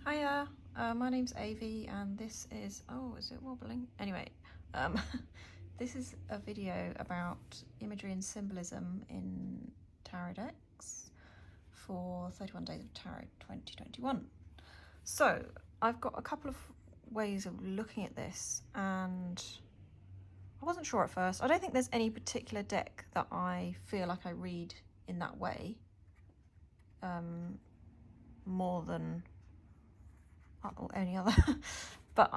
Hiya, my name's Avi and this is, oh, is it wobbling? Anyway, this is a video about imagery and symbolism in tarot decks for 31 Days of Tarot 2021. So I've got a couple of ways of looking at this and I wasn't sure at first. I don't think there's any particular deck that I feel like I read in that way more than or any other but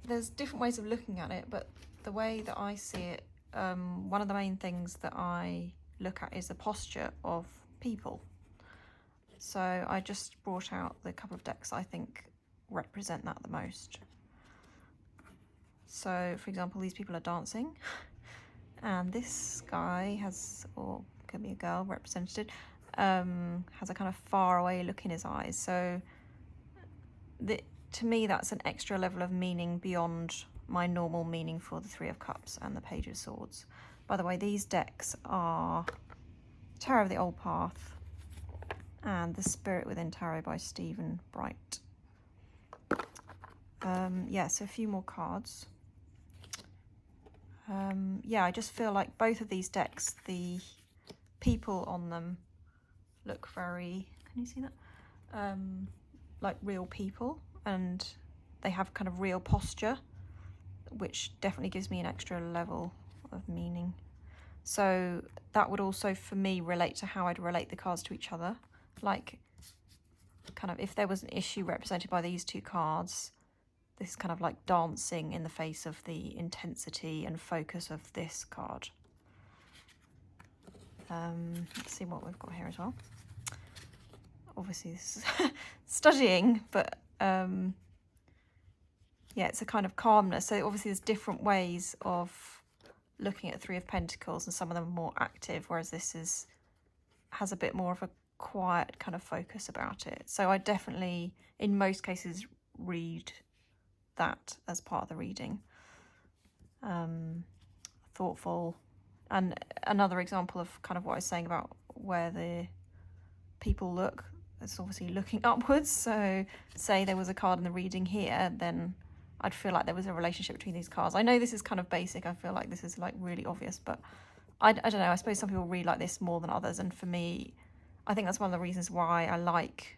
there's different ways of looking at it, but the way that I see it, one of the main things that I look at is the posture of people. So I just brought out the couple of decks I think represent that the most. So for example, these people are dancing and this guy has, or could be a girl represented, has a kind of far away look in his eyes. So to me, that's an extra level of meaning beyond my normal meaning for the Three of Cups and the Page of Swords. By the way, these decks are Tarot of the Old Path and The Spirit Within Tarot by Stephen Bright. Yeah, so a few more cards. Yeah, I just feel like both of these decks, the people on them look very, can you see that? Like real people, and they have kind of real posture, which definitely gives me an extra level of meaning. So that would also for me relate to how I'd relate the cards to each other. Like kind of if there was an issue represented by these two cards, this is kind of like dancing in the face of the intensity and focus of this card. Let's see what we've got here as well. Obviously this is studying, but yeah, it's a kind of calmness. So obviously there's different ways of looking at Three of Pentacles, and some of them are more active, whereas this has a bit more of a quiet kind of focus about it. So I definitely, in most cases, read that as part of the reading. Thoughtful. And another example of kind of what I was saying about where the people look, it's obviously looking upwards. So say there was a card in the reading here, then I'd feel like there was a relationship between these cards. I know this is kind of basic, I feel like this is like really obvious, but I don't know, I suppose some people read like this more than others, and for me, I think that's one of the reasons why I like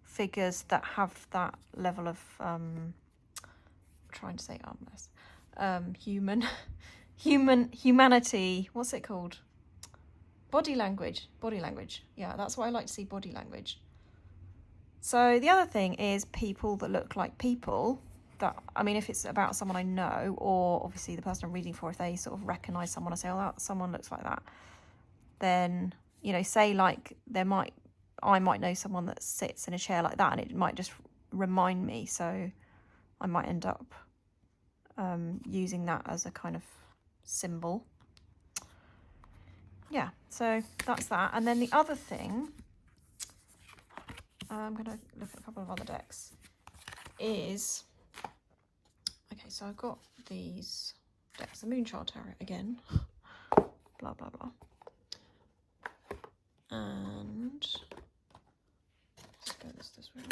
figures that have that level of trying to say humanity, what's it called? Body language. Yeah, that's why I like to see, body language. So the other thing is people that look like people. That, I mean, if it's about someone I know, or obviously the person I'm reading for, if they sort of recognise someone and say, oh, that someone looks like that, then, you know, say like I might know someone that sits in a chair like that, and it might just remind me. So I might end up using that as a kind of symbol. Yeah, so that's that. And then the other thing, I'm going to look at a couple of other decks, is, okay, so I've got these decks, the Moonchild Tarot again, blah, blah, blah. And let's go this way.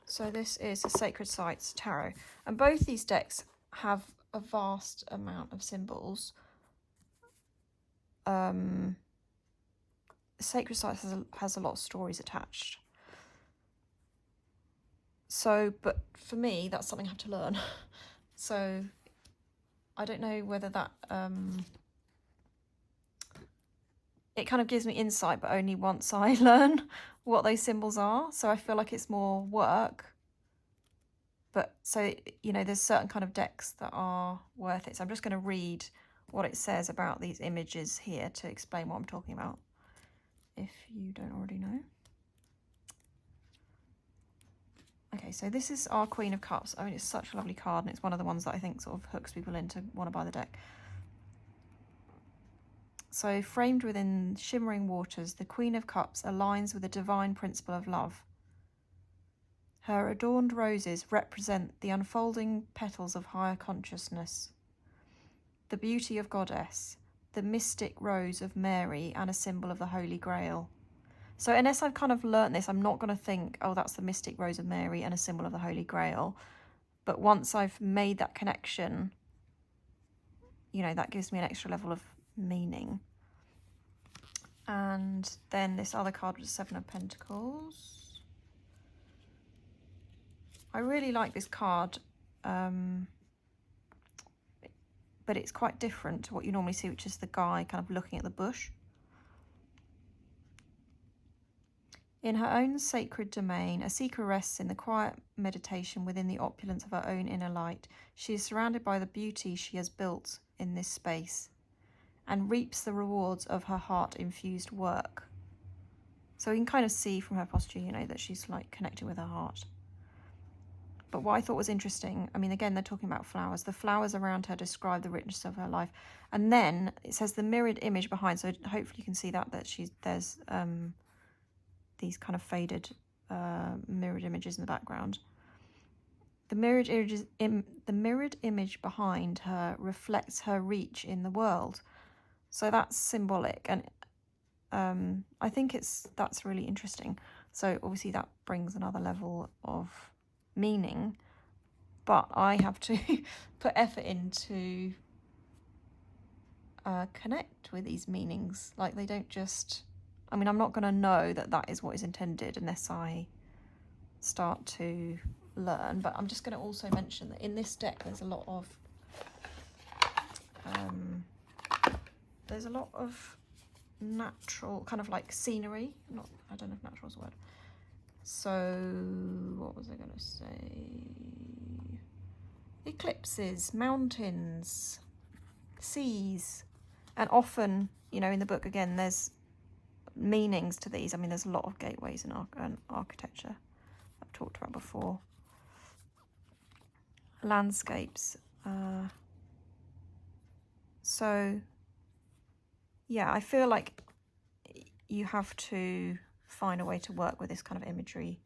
So this is the Sacred Sites Tarot. And both these decks have a vast amount of symbols. Sacred Sites has a lot of stories attached. So, but for me, that's something I have to learn. So I don't know whether that, it kind of gives me insight, but only once I learn what those symbols are. So I feel like it's more work. But so, you know, there's certain kind of decks that are worth it. So I'm just going to read what it says about these images here to explain what I'm talking about, if you don't already know. Okay, so this is our Queen of Cups. I mean, it's such a lovely card, and it's one of the ones that I think sort of hooks people in to want to buy the deck. So, framed within shimmering waters, the Queen of Cups aligns with the divine principle of love. Her adorned roses represent the unfolding petals of higher consciousness, the beauty of Goddess, the mystic rose of Mary, and a symbol of the Holy Grail. So unless I've kind of learnt this, I'm not going to think, oh, that's the mystic Rose of Mary and a symbol of the Holy Grail. But once I've made that connection, you know, that gives me an extra level of meaning. And then this other card was Seven of Pentacles. I really like this card, but it's quite different to what you normally see, which is the guy kind of looking at the bush. In her own sacred domain, a seeker rests in the quiet meditation within the opulence of her own inner light. She is surrounded by the beauty she has built in this space and reaps the rewards of her heart-infused work. So we can kind of see from her posture, you know, that she's like connecting with her heart. But what I thought was interesting, I mean, again, they're talking about flowers. The flowers around her describe the richness of her life. And then it says the mirrored image behind. So hopefully you can see that there's these kind of faded mirrored images in the background. The mirrored image behind her reflects her reach in the world. So that's symbolic, and I think that's really interesting. So obviously that brings another level of meaning, but I have to put effort into connect with these meanings. Like, they don't just, I mean, I'm not going to know that that is what is intended unless I start to learn. But I'm just going to also mention that in this deck there's a lot of natural, kind of like scenery. I don't know if natural is a word. So what was I going to say? Eclipses, mountains, seas. And often, you know, in the book, again, there's meanings to these. I mean, there's a lot of gateways in architecture I've talked about before. Landscapes. So, yeah, I feel like you have to find a way to work with this kind of imagery.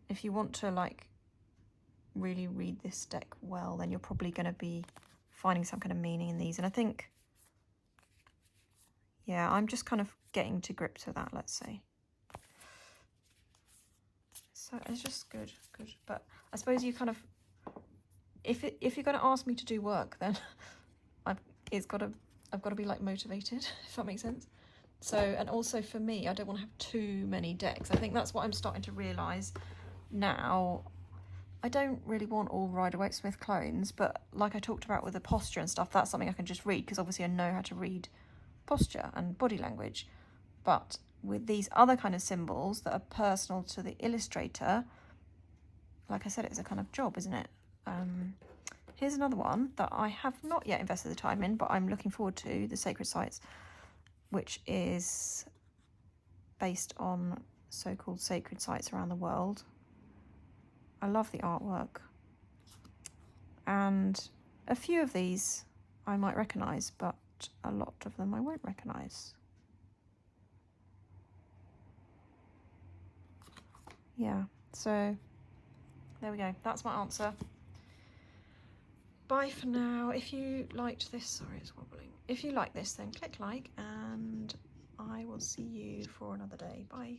If you want to, like, really read this deck well, then you're probably going to be finding some kind of meaning in these. And I think, yeah, I'm just kind of getting to grips with that, let's say. So it's just good. But I suppose you kind of, if you're going to ask me to do work, then I've got to be like motivated, if that makes sense. So, and also for me, I don't want to have too many decks. I think that's what I'm starting to realise now. I don't really want all Rider-Waite-Smith clones, but like I talked about with the posture and stuff, that's something I can just read, because obviously I know how to read posture and body language. But with these other kind of symbols that are personal to the illustrator, like I said, it's a kind of job, isn't it? Here's another one that I have not yet invested the time in, but I'm looking forward to, the Sacred Sites, which is based on so-called sacred sites around the world. I love the artwork. And a few of these I might recognise, but a lot of them I won't recognise. Yeah, so there we go. That's my answer. Bye for now. If you liked this, sorry, it's wobbling. If you like this, then click like, and I will see you for another day. Bye.